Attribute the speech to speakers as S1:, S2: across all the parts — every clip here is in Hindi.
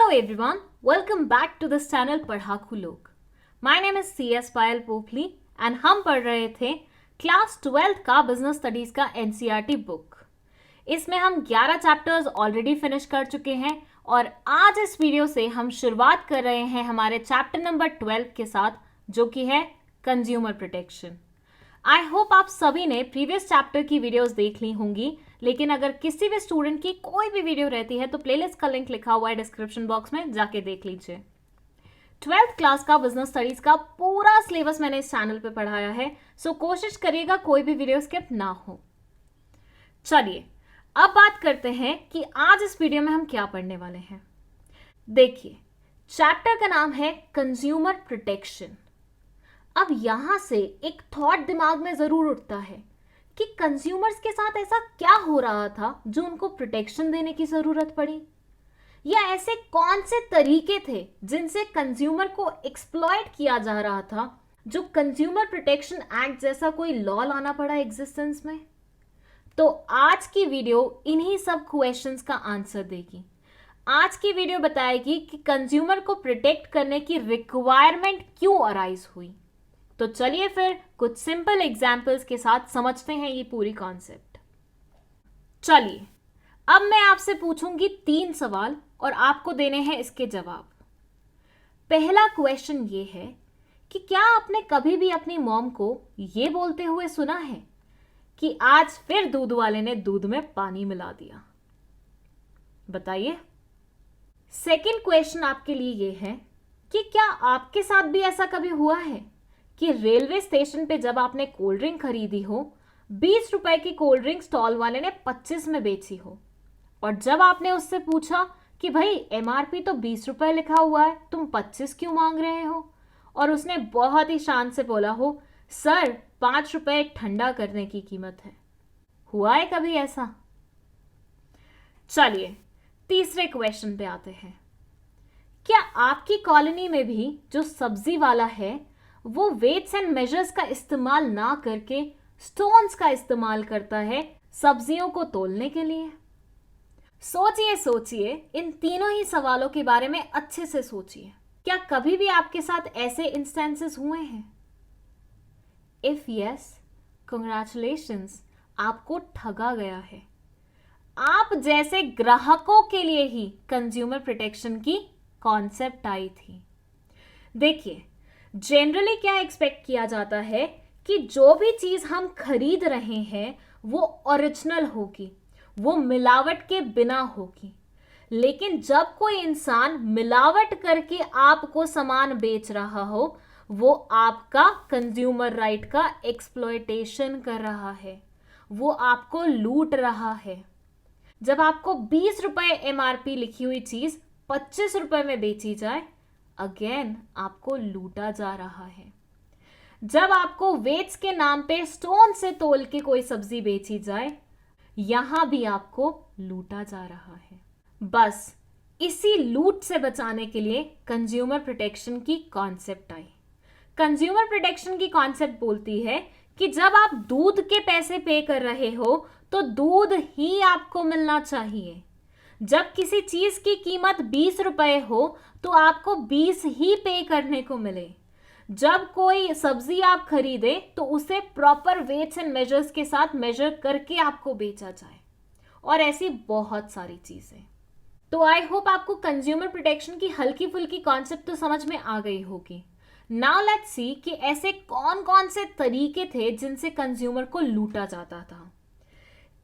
S1: Hello everyone, welcome back to this channel पढ़ाकू लोग. My name is CS Payal Popli and हम पढ़ रहे थे क्लास 12th का बिजनेस स्टडीज का NCERT बुक. इसमें हम 11 चैप्टर्स ऑलरेडी फिनिश कर चुके हैं और आज इस वीडियो से हम शुरुआत कर रहे हैं हमारे चैप्टर नंबर 12 के साथ, जो कि है कंज्यूमर प्रोटेक्शन. आई होप आप सभी ने प्रीवियस चैप्टर की वीडियोस देख ली होंगी, लेकिन अगर किसी भी स्टूडेंट की कोई भी वीडियो रहती है तो प्लेलिस्ट का लिंक लिखा हुआ है डिस्क्रिप्शन बॉक्स में, जाके देख लीजिए. 12th क्लास का बिजनेस स्टडीज का पूरा सिलेबस मैंने इस चैनल पे पढ़ाया है, सो कोशिश करिएगा कोई भी वीडियो स्किप ना हो. चलिए अब बात करते हैं कि आज इस वीडियो में हम क्या पढ़ने वाले हैं. देखिए, चैप्टर का नाम है कंज्यूमर प्रोटेक्शन. अब यहां से एक थॉट दिमाग में जरूर उठता है कि कंज्यूमर्स के साथ ऐसा क्या हो रहा था जो उनको प्रोटेक्शन देने की जरूरत पड़ी, या ऐसे कौन से तरीके थे जिनसे कंज्यूमर को एक्सप्लॉइट किया जा रहा था, जो कंज्यूमर प्रोटेक्शन एक्ट जैसा कोई लॉ लाना पड़ा एग्जिस्टेंस में. तो आज की वीडियो इन्हीं सब क्वेश्चंस का आंसर देगी. आज की वीडियो बताएगी कि कंज्यूमर को प्रोटेक्ट करने की रिक्वायरमेंट क्यों अराइज हुई. तो चलिए फिर कुछ सिंपल एग्जाम्पल्स के साथ समझते हैं ये पूरी कॉन्सेप्ट. चलिए अब मैं आपसे पूछूंगी 3 सवाल और आपको देने हैं इसके जवाब. पहला क्वेश्चन ये है कि क्या आपने कभी भी अपनी मॉम को ये बोलते हुए सुना है कि आज फिर दूध वाले ने दूध में पानी मिला दिया? बताइए. सेकंड क्वेश्चन आपके लिए ये है कि क्या आपके साथ भी ऐसा कभी हुआ है कि रेलवे स्टेशन पे जब आपने कोल्ड ड्रिंक खरीदी हो, 20 रुपए की कोल्ड ड्रिंक स्टॉल वाले ने 25 में बेची हो, और जब आपने उससे पूछा कि भाई MRP तो 20 रुपए लिखा हुआ है, तुम 25 क्यों मांग रहे हो, और उसने बहुत ही शान से बोला हो, सर 5 रुपए ठंडा करने की कीमत है. हुआ है कभी ऐसा? चलिए तीसरे क्वेश्चन पे आते हैं. क्या आपकी कॉलोनी में भी जो सब्जी वाला है वो वेट्स एंड मेजर्स का इस्तेमाल ना करके स्टोन्स का इस्तेमाल करता है सब्जियों को तोलने के लिए? सोचिए, इन तीनों ही सवालों के बारे में अच्छे से सोचिए. क्या कभी भी आपके साथ ऐसे इंस्टेंसेस हुए हैं? इफ यस, कंग्रेचुलेशंस, आपको ठगा गया है. आप जैसे ग्राहकों के लिए ही कंज्यूमर प्रोटेक्शन की कॉन्सेप्ट आई थी. देखिए, जनरली क्या एक्सपेक्ट किया जाता है कि जो भी चीज हम खरीद रहे हैं वो ओरिजिनल होगी, वो मिलावट के बिना होगी. लेकिन जब कोई इंसान मिलावट करके आपको सामान बेच रहा हो, वो आपका कंज्यूमर राइट का एक्सप्लॉयटेशन कर रहा है, वो आपको लूट रहा है. जब आपको 20 रुपए MRP लिखी हुई चीज 25 रुपए में बेची जाए, अगेन आपको लूटा जा रहा है. जब आपको वेट्स के नाम पे स्टोन से तोल के कोई सब्जी बेची जाए, यहां भी आपको लूटा जा रहा है. बस इसी लूट से बचाने के लिए कंज्यूमर प्रोटेक्शन की कॉन्सेप्ट आई. कंज्यूमर प्रोटेक्शन की कॉन्सेप्ट बोलती है कि जब आप दूध के पैसे पे कर रहे हो तो दूध ही आपको मिलना चाहिए. जब किसी चीज की कीमत 20 रुपए हो तो आपको 20 ही पे करने को मिले. जब कोई सब्जी आप खरीदे तो उसे प्रॉपर वेट्स एंड मेजर्स के साथ मेजर करके आपको बेचा जाए, और ऐसी बहुत सारी चीजें. तो आई होप आपको कंज्यूमर प्रोटेक्शन की हल्की फुल्की कॉन्सेप्ट तो समझ में आ गई होगी. नाउ लेट्स सी कि ऐसे कौन कौन से तरीके थे जिनसे कंज्यूमर को लूटा जाता था.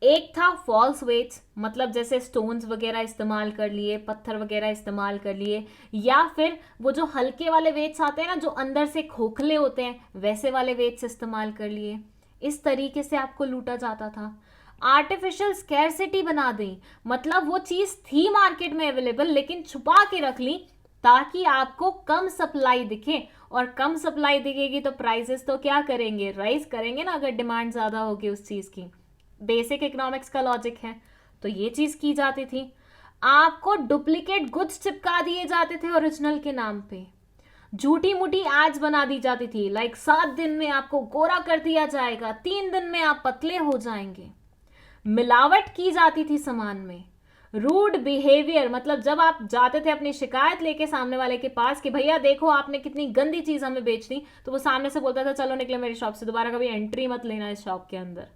S1: एक था फॉल्स वेट्स, मतलब जैसे स्टोन्स वगैरह इस्तेमाल कर लिए, पत्थर वगैरह इस्तेमाल कर लिए, या फिर वो जो हल्के वाले वेट्स आते हैं ना, जो अंदर से खोखले होते हैं, वैसे वाले वेट्स इस्तेमाल कर लिए. इस तरीके से आपको लूटा जाता था. आर्टिफिशियल स्कैरसिटी बना दी, मतलब वो चीज थी मार्केट में अवेलेबल लेकिन छुपा के रख ली ताकि आपको कम सप्लाई दिखे, और कम सप्लाई दिखेगी तो प्राइसेस तो क्या करेंगे, राइज करेंगे ना, अगर डिमांड ज्यादा होगी उस चीज की. बेसिक इकोनॉमिक्स का लॉजिक है. तो ये चीज की जाती थी. आपको डुप्लीकेट गुड्स चिपका दिए जाते थे ओरिजिनल के नाम पे. झूठी मूठी एड्स बना दी जाती थी, लाइक 7 दिन में आपको गोरा कर दिया जाएगा, 3 दिन में आप पतले हो जाएंगे. मिलावट की जाती थी सामान में. रूड बिहेवियर, मतलब जब आप जाते थे अपनी शिकायत लेके सामने वाले के पास कि भैया देखो आपने कितनी गंदी चीज हमें बेच दी, तो वो सामने से बोलता था चलो निकले मेरी शॉप से, दोबारा कभी एंट्री मत लेना इस शॉप के अंदर।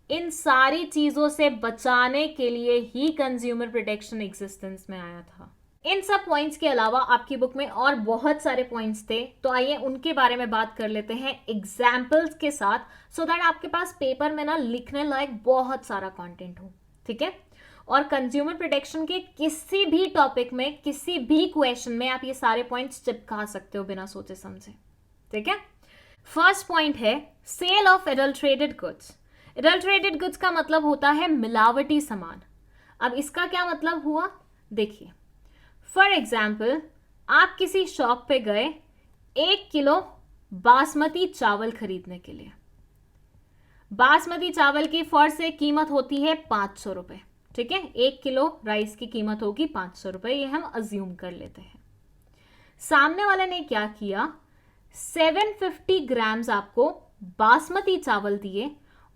S1: इन सारी चीजों से बचाने के लिए ही कंज्यूमर प्रोटेक्शन एग्जिस्टेंस में आया था। इन सब पॉइंट्स के अलावा आपकी बुक में और बहुत सारे पॉइंट्स थे, तो आइए उनके बारे में बात कर लेते हैं एग्जाम्पल्स के साथ, सो दैट आपके पास पेपर में ना लिखने लायक बहुत सारा कंटेंट हो, ठीक है। और कंज्यूमर प्रोटेक्शन के किसी भी टॉपिक में, किसी भी क्वेश्चन में आप ये सारे पॉइंट्स चिपका सकते हो बिना सोचे समझे, ठीक है। फर्स्ट पॉइंट है sale of adulterated goods. Adulterated goods का मतलब होता है मिलावटी सामान। अब इसका क्या मतलब हुआ, देखिए फॉर एग्जाम्पल आप किसी शॉप पे गए 1 किलो बासमती चावल खरीदने के लिए। बासमती चावल की फॉर से कीमत होती है 500 रुपए, ठीक है। 1 किलो राइस की कीमत होगी 500 रुपए, ये हम अज्यूम कर लेते हैं। सामने वाले ने क्या किया, 750 ग्राम्स आपको बासमती चावल दिए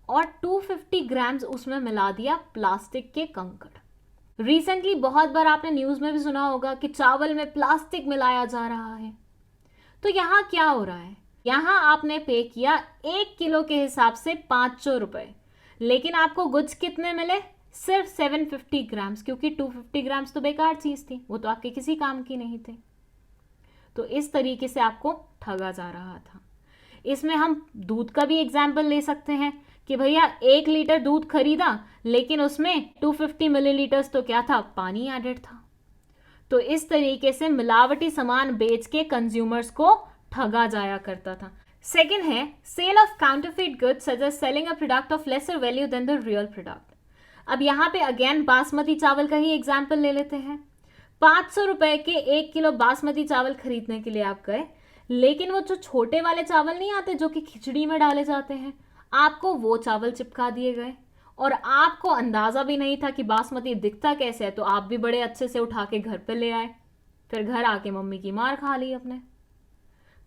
S1: और 250 ग्राम्स उसमें मिला दिया प्लास्टिक के कंकड़। रिसेंटली बहुत बार आपने न्यूज में भी सुना होगा कि चावल में प्लास्टिक मिलाया जा रहा है। तो यहां क्या हो रहा है, यहां आपने पे किया 1 किलो के हिसाब से 500 रुपए, लेकिन आपको गुड्स कितने मिले, सिर्फ 750 ग्राम्स, क्योंकि 250 ग्राम्स तो बेकार चीज थी, वो तो आपके किसी काम की नहीं थी। तो इस तरीके से आपको ठगा जा रहा था। इसमें हम दूध का भी एग्जाम्पल ले सकते हैं कि भैया 1 लीटर दूध खरीदा, लेकिन उसमें 250 मिलीलीटर्स तो क्या था, पानी एडेड था। तो इस तरीके से मिलावटी सामान बेच के कंज्यूमर्स को ठगा जाया करता था। सेकेंड है sale of counterfeit goods such as selling a product of lesser value than the real product. अब यहाँ पे अगेन बासमती चावल का ही एग्जाम्पल ले लेते हैं। 500 रुपए के 1 किलो बासमती चावल खरीदने के लिए आप गए, लेकिन वो जो छोटे वाले चावल नहीं आते जो कि खिचड़ी में डाले जाते हैं, आपको वो चावल चिपका दिए गए और आपको अंदाजा भी नहीं था कि बासमती दिखता कैसे है, तो आप भी बड़े अच्छे से उठा के घर पे ले आए, फिर घर आके मम्मी की मार खा ली अपने।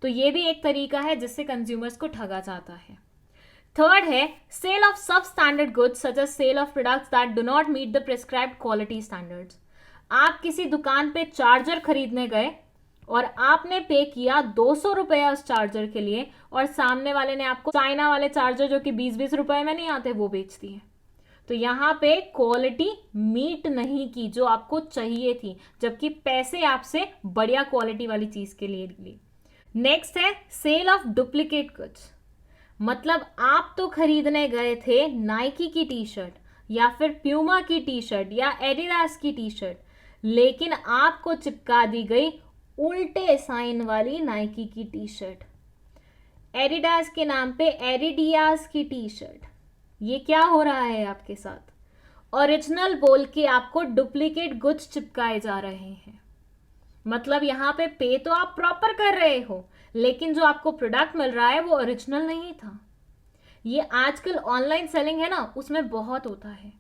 S1: तो ये भी एक तरीका है जिससे कंज्यूमर्स को ठगा जाता है। थर्ड है sale of substandard goods such as sale of products that do not meet the prescribed quality standards. आप किसी दुकान पे चार्जर खरीदने गए और आपने पे किया 200 रुपया उस चार्जर के लिए, और सामने वाले ने आपको चाइना वाले चार्जर जो कि 20-20 रुपए में नहीं आते वो बेच दिए। तो यहाँ पे क्वालिटी मीट नहीं की जो आपको चाहिए थी, जबकि पैसे आपसे बढ़िया क्वालिटी वाली चीज के लिए ली। नेक्स्ट है सेल ऑफ डुप्लीकेट गुड्स। मतलब आप तो खरीदने गए थे नाइकी की टी शर्ट या फिर प्यूमा की टी शर्ट या एडिडास की टी शर्ट, लेकिन आपको चिपका दी गई उल्टे साइन वाली नाइकी की टी शर्ट, एडिडास के नाम पे एडिडियास की टी शर्ट। ये क्या हो रहा है आपके साथ, ओरिजिनल बोल के आपको डुप्लीकेट गुड्स चिपकाए जा रहे हैं। मतलब यहाँ पे तो आप प्रॉपर कर रहे हो, लेकिन जो आपको प्रोडक्ट मिल रहा है वो ओरिजिनल नहीं था। ये आजकल ऑनलाइन सेलिंग है ना, उसमें बहुत होता है।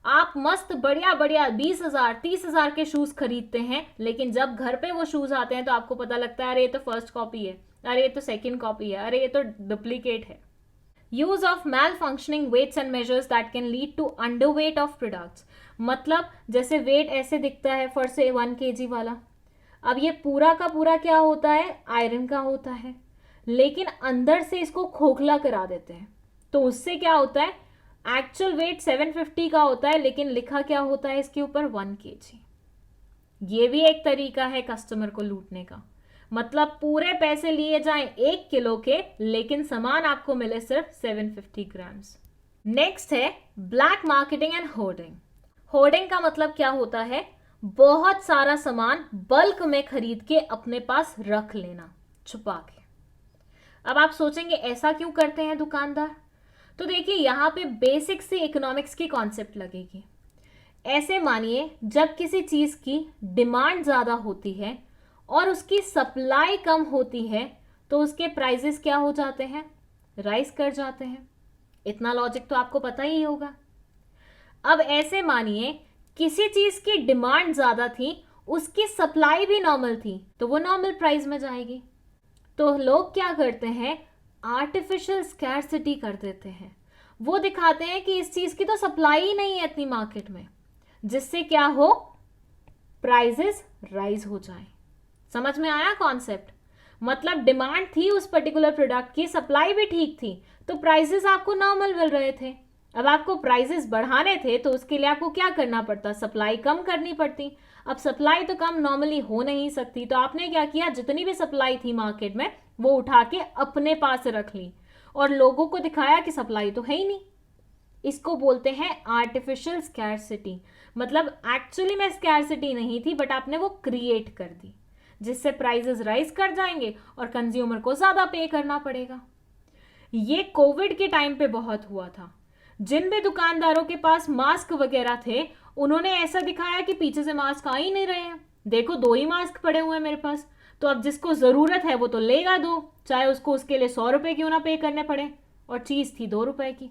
S1: आप मस्त बढ़िया बढ़िया 20,000 30,000 के शूज खरीदते हैं, लेकिन जब घर पे वो शूज आते हैं तो आपको पता लगता है अरे ये तो फर्स्ट कॉपी है, अरे ये तो सेकंड कॉपी है, अरे ये तो डुप्लीकेट है। Use of malfunctioning weights and measures that can lead to underweight of products. मतलब जैसे वेट ऐसे दिखता है फॉर से 1 kg वाला, अब ये पूरा का पूरा क्या होता है, आयरन का होता है, लेकिन अंदर से इसको खोखला करा देते हैं। तो उससे क्या होता है, एक्चुअल वेट 750 का होता है, लेकिन लिखा क्या होता है इसके ऊपर 1 kg। ये भी एक तरीका है कस्टमर को लूटने का। मतलब पूरे पैसे लिए जाएं 1 किलो के, लेकिन सामान आपको मिले सिर्फ 750 ग्राम्स। नेक्स्ट है black marketing and hoarding. Hoarding का मतलब क्या होता है, बहुत सारा सामान बल्क में खरीद के अपने पास रख लेना छुपा के। अब आप सोचेंगे ऐसा क्यों करते हैं दुकानदार, तो देखिए यहाँ पे बेसिक सी इकोनॉमिक्स की कॉन्सेप्ट लगेगी। ऐसे मानिए जब किसी चीज की डिमांड ज्यादा होती है और उसकी सप्लाई कम होती है, तो उसके प्राइसेस क्या हो जाते हैं, राइज कर जाते हैं। इतना लॉजिक तो आपको पता ही होगा। अब ऐसे मानिए किसी चीज की डिमांड ज्यादा थी, उसकी सप्लाई भी नॉर्मल थी, तो वो नॉर्मल प्राइस में जाएगी। तो लोग क्या करते हैं, आर्टिफिशियल स्कैरसिटी कर देते हैं। वो दिखाते हैं कि इस चीज की तो सप्लाई ही नहीं है इतनी मार्केट में, जिससे क्या हो, प्राइजेस राइज हो जाए। समझ में आया कॉन्सेप्ट? मतलब डिमांड थी उस पर्टिकुलर प्रोडक्ट की, सप्लाई भी ठीक थी, तो प्राइसेस आपको नॉर्मल मिल रहे थे। अब आपको प्राइसेस बढ़ाने थे तो उसके लिए आपको क्या करना पड़ता, सप्लाई कम करनी पड़ती। अब सप्लाई तो कम नॉर्मली हो नहीं सकती, तो आपने क्या किया, जितनी भी सप्लाई थी मार्केट में वो उठा के अपने पास रख ली और लोगों को दिखाया कि सप्लाई तो है ही नहीं। इसको बोलते हैं आर्टिफिशियल स्कैरसिटी। मतलब एक्चुअली में स्कैरसिटी नहीं थी, बट आपने वो क्रिएट कर दी, जिससे प्राइसेस राइज कर जाएंगे और कंज्यूमर को ज्यादा पे करना पड़ेगा। ये कोविड के टाइम पे बहुत हुआ था। जिन भी दुकानदारों के पास मास्क वगैरह थे, उन्होंने ऐसा दिखाया कि पीछे से मास्क आ ही नहीं रहे हैं, देखो 2 ही मास्क पड़े हुए हैं मेरे पास, तो अब जिसको जरूरत है वो तो लेगा 2, चाहे उसको उसके लिए 100 रुपए क्यों ना पे करने पड़े, और चीज थी 2 रुपए की।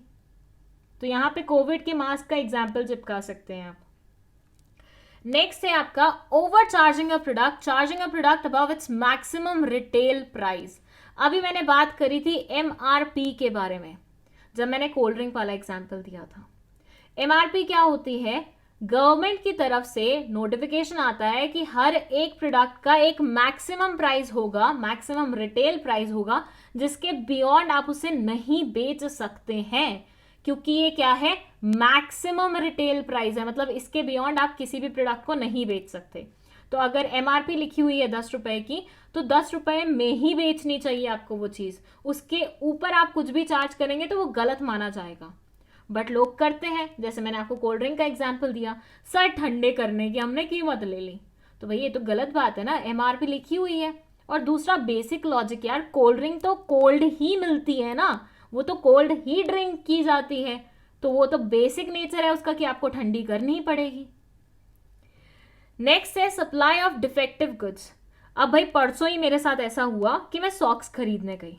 S1: तो यहां पे कोविड के मास्क का एग्जाम्पल चिपका सकते हैं आप। नेक्स्ट है आपका over charging a product above its maximum retail price. अभी मैंने बात करी थी एमआरपी के बारे में, जब मैंने कोल्ड ड्रिंक वाला एग्जाम्पल दिया था। एमआरपी क्या होती है, गवर्नमेंट की तरफ से नोटिफिकेशन आता है कि हर एक प्रोडक्ट का एक मैक्सिमम प्राइस होगा, मैक्सिमम रिटेल प्राइस होगा, जिसके बियॉन्ड आप उसे नहीं बेच सकते हैं, क्योंकि ये क्या है, मैक्सिमम रिटेल प्राइस है, मतलब इसके बियॉन्ड आप किसी भी प्रोडक्ट को नहीं बेच सकते। तो अगर एमआरपी लिखी हुई है 10 रुपए की, तो 10 रुपए में ही बेचनी चाहिए आपको वो चीज, उसके ऊपर आप कुछ भी चार्ज करेंगे तो वो गलत माना जाएगा। बट लोग करते हैं, जैसे मैंने आपको कोल्ड ड्रिंक का एग्जाम्पल दिया, सर ठंडे करने की हमने कीमत ले ली, तो भाई ये तो गलत बात है ना, एमआरपी लिखी हुई है। और दूसरा बेसिक लॉजिक यार, कोल्ड ड्रिंक तो कोल्ड ही मिलती है ना, वो तो कोल्ड ही ड्रिंक की जाती है, तो वो तो बेसिक नेचर है उसका कि आपको ठंडी करनी ही पड़ेगी। नेक्स्ट है सप्लाई ऑफ डिफेक्टिव गुड्स। अब भाई परसों ही मेरे साथ ऐसा हुआ कि मैं सॉक्स खरीदने गई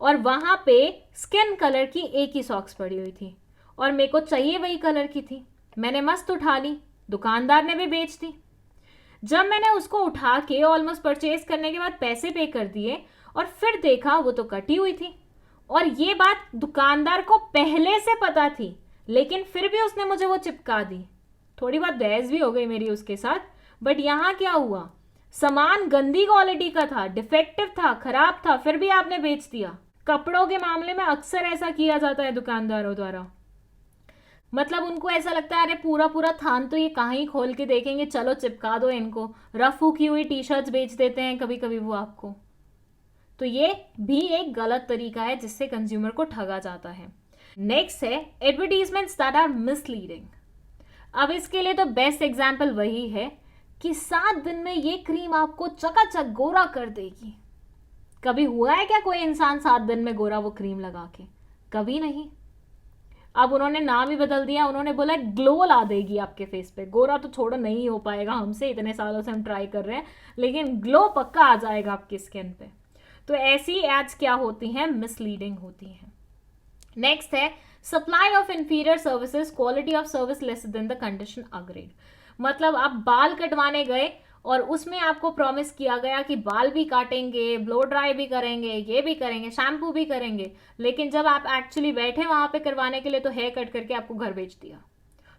S1: और वहां पे स्किन कलर की एक ही सॉक्स पड़ी हुई थी और मेरे को चाहिए वही कलर की थी। मैंने मस्त उठा ली, दुकानदार ने भी बेच दी। जब मैंने उसको उठा के ऑलमोस्ट परचेज करने के बाद पैसे पे कर दिए और फिर देखा वो तो कटी हुई थी, और ये बात दुकानदार को पहले से पता थी, लेकिन फिर भी उसने मुझे वो चिपका दी। थोड़ी बहुत बहस भी हो गई मेरी उसके साथ, बट यहां क्या हुआ, सामान गंदी क्वालिटी का था, डिफेक्टिव था, खराब था, फिर भी आपने बेच दिया। कपड़ों के मामले में अक्सर ऐसा किया जाता है दुकानदारों द्वारा, मतलब उनको ऐसा लगता है अरे पूरा पूरा थान तो ये कहाँ ही खोल के देखेंगे, चलो चिपका दो इनको। रफू की हुई टी शर्ट्स बेच देते हैं कभी कभी वो आपको। तो ये भी एक गलत तरीका है जिससे कंज्यूमर को ठगा जाता है। नेक्स्ट है एडवर्टीजमेंट्स दैट आर मिसलीडिंग। अब इसके लिए तो बेस्ट एग्जांपल वही है कि 7 दिन में ये क्रीम आपको चकाचक गोरा कर देगी। कभी हुआ है क्या कोई इंसान 7 दिन में गोरा वो क्रीम लगा के? कभी नहीं। अब उन्होंने नाम ही बदल दिया, उन्होंने बोला ग्लो ला देगी आपके फेस पे। गोरा तो छोड़ो नहीं हो पाएगा हमसे, इतने सालों से हम ट्राई कर रहे हैं, लेकिन ग्लो पक्का आ जाएगा आपकी स्किन पे। तो ऐसी एड्स क्या होती हैं, मिसलीडिंग होती हैं। नेक्स्ट है supply of inferior services, quality of service less than the condition agreed. मतलब आप बाल कटवाने गए और उसमें आपको प्रॉमिस किया गया कि बाल भी काटेंगे, ब्लो ड्राई भी करेंगे, ये भी करेंगे, शैम्पू भी करेंगे, लेकिन जब आप एक्चुअली बैठे वहां पे करवाने के लिए तो हेयर कट करके आपको घर भेज दिया।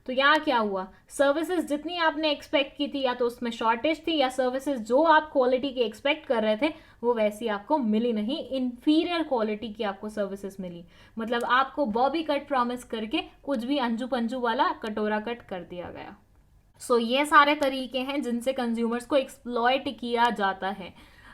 S1: तो यहाँ क्या हुआ, सर्विसेज जितनी आपने एक्सपेक्ट की थी या तो उसमें शॉर्टेज थी, या सर्विसेज जो आप क्वालिटी की एक्सपेक्ट कर रहे थे वो वैसी आपको मिली नहीं, इंफीरियर क्वालिटी की आपको सर्विसेज मिली। मतलब आपको बॉबी कट प्रॉमिस करके कुछ भी अंजू पंजू वाला कटोरा कट कर दिया गया। सो ये सारे तरीके हैं जिनसे कंज्यूमर्स को एक्सप्लॉइट किया जाता है।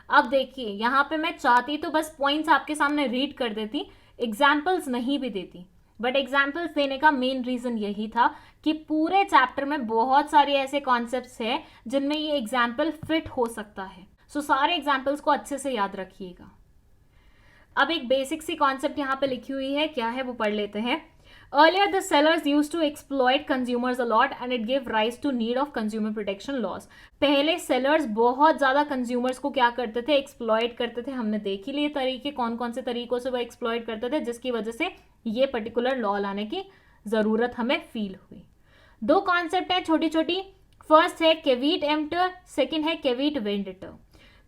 S1: अब देखिए यहाँ पे मैं चाहती तो बस पॉइंट्स आपके सामने रीड कर देती, एग्जाम्पल्स नहीं भी देती, बट एग्जाम्पल्स देने का मेन रीजन यही था कि पूरे चैप्टर में बहुत सारे ऐसे कॉन्सेप्ट्स हैं जिनमें ये एग्जाम्पल फिट हो सकता है। सो सारे एग्जाम्पल्स को अच्छे से याद रखिएगा। अब एक बेसिक सी कॉन्सेप्ट यहाँ पे लिखी हुई है, क्या है वो पढ़ लेते हैं। Earlier, the sellers used to exploit consumers a lot and it gave rise to need of consumer protection laws. पहले sellers बहुत ज़्यादा consumers को क्या करते थे, exploit करते थे। हमने देख ही लिए तरीके, कौन कौन से तरीकों से वो exploit करते थे, जिसकी वजह से ये particular law लाने की ज़रूरत हमें फील हुई। 2 कॉन्सेप्ट है छोटी छोटी। फर्स्ट है कैविट एम्प्टर, सेकेंड है कैविट वेंडेटर।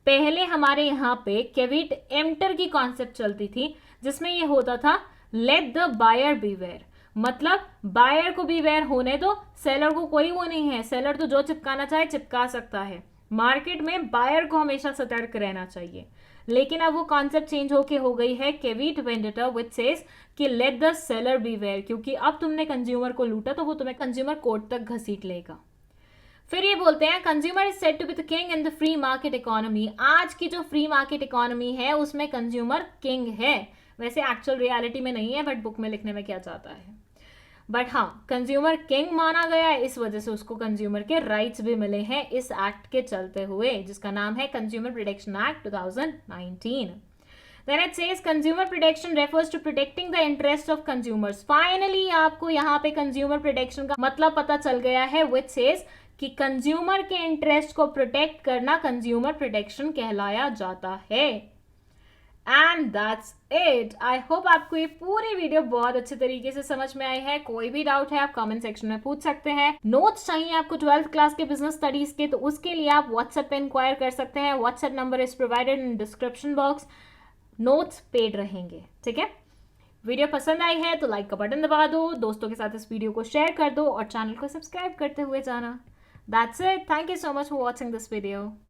S1: पहले हमारे यहाँ पे कैविट एम्प्टर की कॉन्सेप्ट चलती थी, जिसमें ये होता था लेट द बायर बीवेयर। मतलब बायर को भी वेयर होने दो, सेलर को कोई वो नहीं है, सेलर तो जो चिपकाना चाहे चिपका सकता है। मार्केट में बायर को हमेशा सतर्क रहना चाहिए। लेकिन अब वो कॉन्सेप्ट चेंज होके हो गई है केविट वेंडेटा विच सेज कि let the seller beware, क्योंकि अब तुमने कंज्यूमर को लूटा तो वो तुम्हें कंज्यूमर कोर्ट तक घसीट लेगा। फिर ये बोलते हैं consumer is said to be the king in the free market economy. आज की जो फ्री मार्केट इकोनॉमी है उसमें कंज्यूमर किंग है। वैसे एक्चुअल रियलिटी में नहीं है, बट बुक में लिखने में क्या चाहता है। बट हाँ, कंज्यूमर किंग माना गया है, इस वजह से उसको कंज्यूमर के राइट्स भी मिले हैं इस एक्ट के चलते हुए, जिसका नाम है consumer protection act 2019। Then it says consumer protection refers to protecting the interest of consumers. Finally आपको यहाँ पे consumer protection का मतलब पता चल गया है, which says कि कंज्यूमर के इंटरेस्ट को प्रोटेक्ट करना कंज्यूमर प्रोटेक्शन कहलाया जाता है। And that's it. I hope आपको ये पूरी वीडियो बहुत अच्छे तरीके से समझ में आई है। कोई भी डाउट है आप कमेंट सेक्शन में पूछ सकते हैं। नोट्स चाहिए आपको 12th क्लास के बिजनेस स्टडीज के, तो उसके लिए आप व्हाट्सएप पे इंक्वायर कर सकते हैं। WhatsApp number is provided in description box. Notes paid रहेंगे, ठीक है। वीडियो पसंद आई है तो लाइक का बटन दबा दो, दोस्तों के साथ इस वीडियो को शेयर कर दो और चैनल को सब्सक्राइब करते हुए जाना। That's it. Thank you so much for watching this video.